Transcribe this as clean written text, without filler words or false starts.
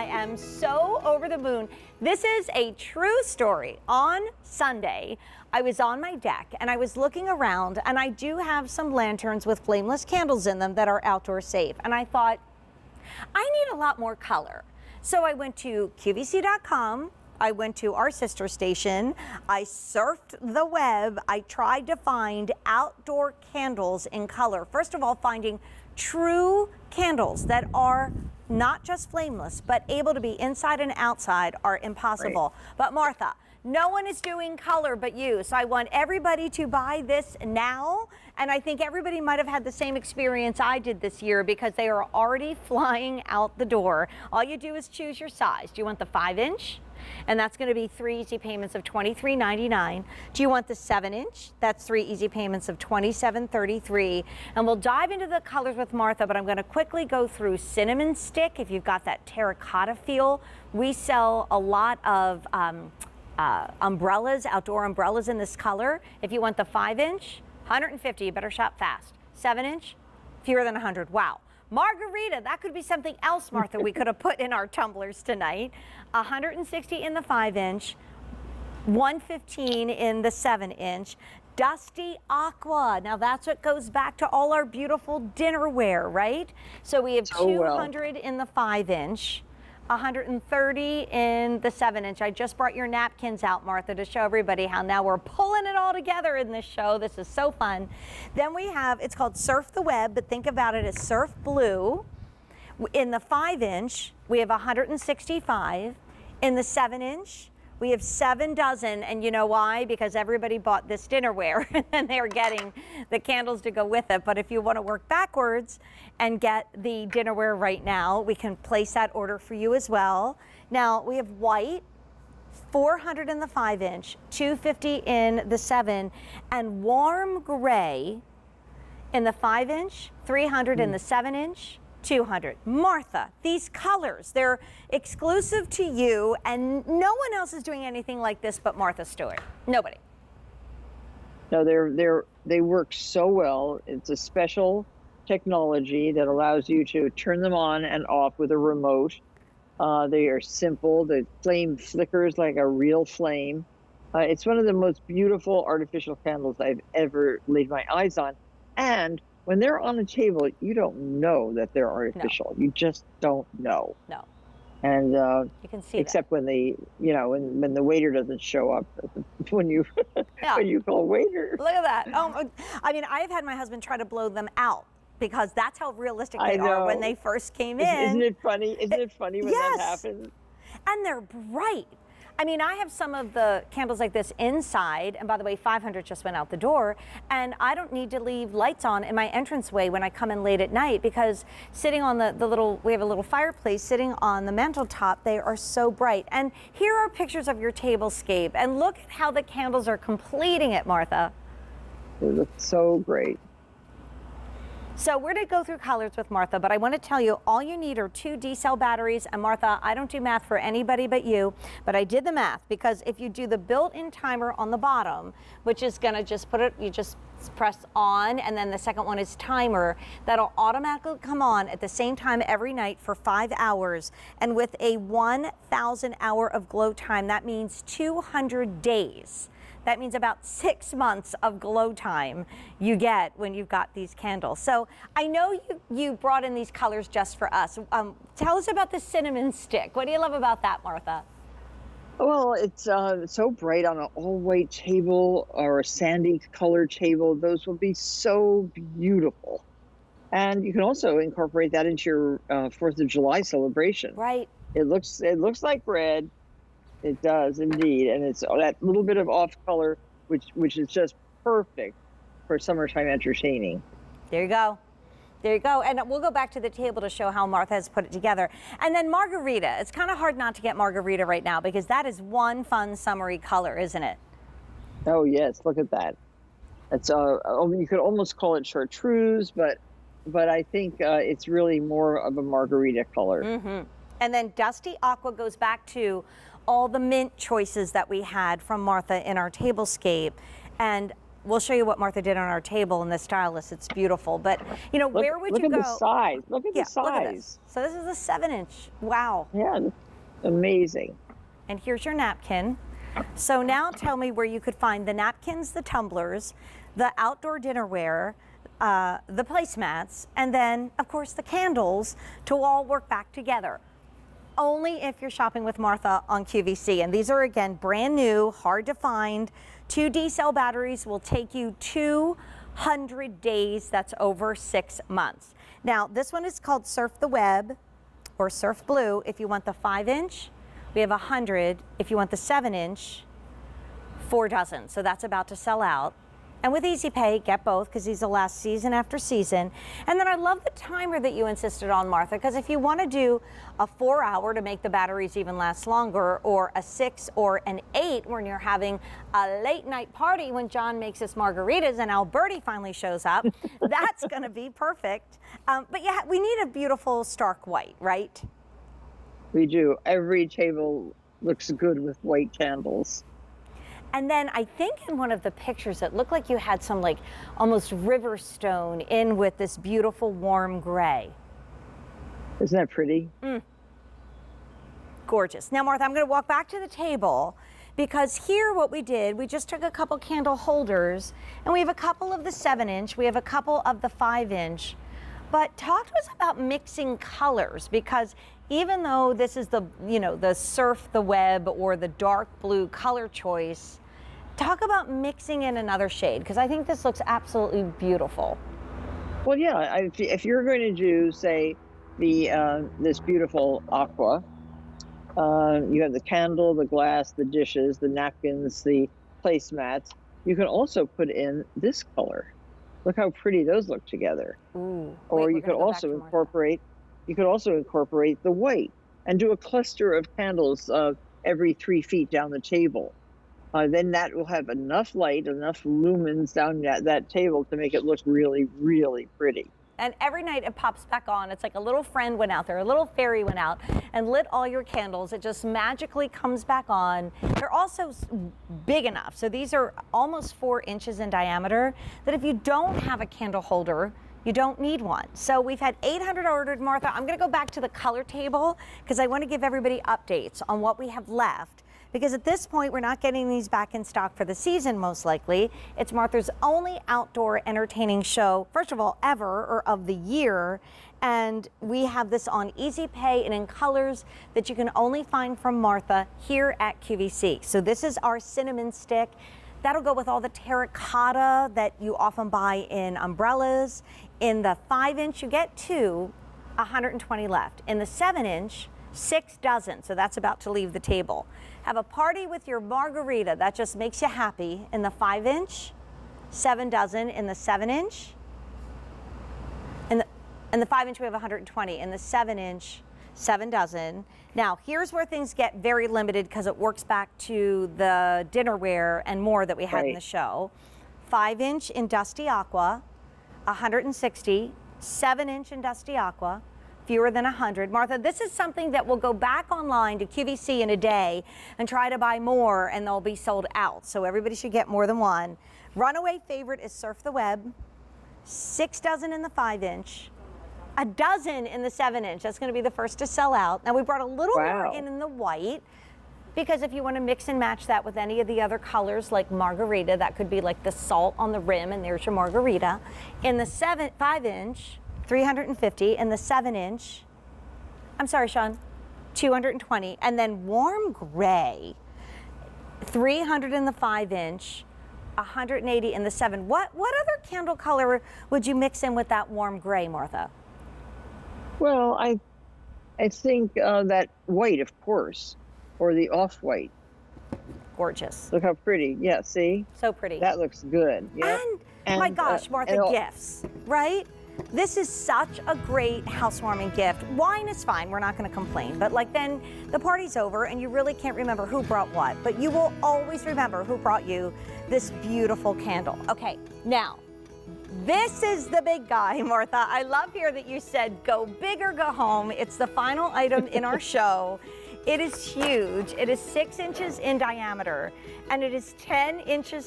I am so over the moon. This is a true story. On Sunday, I was on my deck and I was looking around, and I do have some lanterns with flameless candles in them that are outdoor safe. And I thought, I need a lot more color. So I went to QVC.com. I went to our sister station. I surfed the web. I tried to find outdoor candles in color. First of all, finding true candles that are not just flameless, but able to be inside and outside are impossible. Right. But Martha, no one is doing color but you. So I want everybody to buy this now. And I think everybody might have had the same experience I did this year, because they are already flying out the door. All you do is choose your size. Do you want the 5-inch? And that's going to be 3 easy payments of $23.99. Do you want the 7-inch? That's 3 easy payments of $27.33. And we'll dive into the colors with Martha, but I'm going to quickly go through cinnamon stick. If you've got that terracotta feel, we sell a lot of umbrellas, outdoor umbrellas in this color. If you want the 5-inch, $150, you better shop fast. 7-inch, fewer than 100. Wow. Margarita, that could be something else, Martha, we could have put in our tumblers tonight. 160 in the 5-inch, 115 in the 7-inch. Dusty aqua. Now that's what goes back to all our beautiful dinnerware, right? So we have 200 in the 5-inch. 130 in the 7-inch. I just brought your napkins out, Martha, to show everybody how now we're pulling it all together in this show. This is so fun. Then we have, it's called Surf the Web, but think about it as surf blue. In the 5-inch, we have 165. In the 7-inch, we have 7 dozen, and you know why? Because everybody bought this dinnerware and they're getting the candles to go with it. But if you want to work backwards and get the dinnerware right now, we can place that order for you as well. Now we have white, 400 in the 5-inch, 250 in the 7, and warm gray in the 5-inch, 300 in the 7-inch. 200. Martha, these colors, they're exclusive to you, and no one else is doing anything like this but Martha Stewart. Nobody. No, they work so well. It's a special technology that allows you to turn them on and off with a remote. They are simple. The flame flickers like a real flame. It's one of the most beautiful artificial candles I've ever laid my eyes on. And when they're on the table, you don't know that they're artificial. No. You just don't know. No. And you can see except that. when they, you know, when the waiter doesn't show up, when you when you call waiter. Look at that. I mean, I've had my husband try to blow them out, because that's how realistic they are when they first came in. Isn't it funny? Isn't it funny when that happens? And they're bright. I mean, I have some of the candles like this inside, and by the way, 500 just went out the door, and I don't need to leave lights on in my entranceway when I come in late at night, because sitting on the little, we have a little fireplace sitting on the mantle top, they are so bright. And here are pictures of your tablescape, and look at how the candles are completing it, Martha. They look so great. So we're going to go through colors with Martha, but I want to tell you, all you need are 2 D-cell batteries. And Martha, I don't do math for anybody but you, but I did the math, because if you do the built-in timer on the bottom, which is going to just put it, you just press on, and then the second one is timer, that'll automatically come on at the same time every night for 5 hours. And with a 1,000 hour of glow time, that means 200 days. That means about 6 months of glow time you get when you've got these candles. So I know you brought in these colors just for us. Tell us about the cinnamon stick. What do you love about that, Martha? Well, it's so bright on an all-white table or a sandy colored table. Those will be so beautiful. And you can also incorporate that into your 4th of July celebration. Right. It looks like red. It does indeed, and it's that little bit of off color, which is just perfect for summertime entertaining. There you go. There you go. And we'll go back to the table to show how Martha has put it together. And then margarita. It's kind of hard not to get margarita right now, because that is one fun summery color, isn't it? Oh yes, look at that. It's you could almost call it chartreuse, but I think it's really more of a margarita color. Mm-hmm. And then dusty aqua goes back to all the mint choices that we had from Martha in our tablescape. And we'll show you what Martha did on our table in the stylus. It's beautiful. But, you know, where would you go? Look at the size. Look at the size. Look at this. So this is a 7-inch. Wow. Yeah, amazing. And here's your napkin. So now tell me where you could find the napkins, the tumblers, the outdoor dinnerware, the placemats, and then, of course, the candles to all work back together. Only if you're shopping with Martha on QVC. And these are, again, brand new, hard to find. 2 D-cell batteries will take you 200 days. That's over 6 months. Now, this one is called Surf the Web or Surf Blue if you want the 5-inch. We have 100 if you want the 7-inch, 4 dozen. So that's about to sell out. And with Easy Pay, get both because these will last season after season. And then I love the timer that you insisted on, Martha, because if you want to do a 4-hour to make the batteries even last longer, or a 6 or an 8 when you're having a late night party when John makes us margaritas and Alberti finally shows up, that's going to be perfect. But yeah, we need a beautiful stark white, right? We do. Every table looks good with white candles. And then I think in one of the pictures, it looked like you had some like almost river stone in with this beautiful warm gray. Isn't that pretty? Gorgeous. Now, Martha, I'm going to walk back to the table because here what we did, we just took a couple candle holders and we have a couple of the 7-inch, we have a couple of the 5-inch. But talk to us about mixing colors, because even though this is the, you know, the Surf the Web or the dark blue color choice, talk about mixing in another shade, because I think this looks absolutely beautiful. Well, yeah, if you're going to do, say, the this beautiful aqua, you have the candle, the glass, the dishes, the napkins, the placemats. You can also put in this color. Look how pretty those look together. Ooh, or you could also incorporate. You could also incorporate the white and do a cluster of candles every 3 feet down the table. Then that will have enough light, enough lumens down that table to make it look really, really pretty. And every night it pops back on. It's like a little friend went out there, a little fairy went out and lit all your candles. It just magically comes back on. They're also big enough. So these are almost 4 inches in diameter, that if you don't have a candle holder, you don't need one. So we've had 800 ordered, Martha. I'm gonna go back to the color table because I wanna give everybody updates on what we have left. Because at this point, we're not getting these back in stock for the season, most likely. It's Martha's only outdoor entertaining show, first of all, ever, or of the year. And we have this on Easy Pay and in colors that you can only find from Martha here at QVC. So this is our cinnamon stick. That'll go with all the terracotta that you often buy in umbrellas. In the 5-inch, you get 2, 120 left. In the 7-inch, 6 dozen, so that's about to leave the table. Have a party with your margarita, that just makes you happy. In the 5-inch, 7 dozen. In the 7-inch, in the 5-inch we have 120. In the 7-inch, 7 dozen. Now here's where things get very limited because it works back to the dinnerware and more that we had in the show. 5-inch in Dusty Aqua, 160. 7-inch in Dusty Aqua, fewer than 100. Martha, this is something that will go back online to QVC in a day and try to buy more, and they'll be sold out. So everybody should get more than one. Runaway favorite is Surf the Web. 6 dozen in the 5-inch. A dozen in the 7-inch. That's going to be the first to sell out. Now we brought a little more in the white, because if you want to mix and match that with any of the other colors like margarita, that could be like the salt on the rim, and there's your margarita. In the 5-inch, 350. In the 7-inch, I'm sorry, Sean, 220. And then warm gray, 300 in the 5-inch, 180 in the 7. What other candle color would you mix in with that warm gray, Martha? Well, I think that white, of course, or the off-white. Gorgeous. Look how pretty. Yeah, see? So pretty. That looks good. Yeah. And my gosh, Martha, gifts, right? This is such a great housewarming gift. Wine is fine, we're not gonna complain, but like then the party's over and you really can't remember who brought what, but you will always remember who brought you this beautiful candle. Okay, now, this is the big guy, Martha. I love here that you said go big or go home. It's the final item in our show. It is huge. It is 6 inches in diameter and it is 10 inches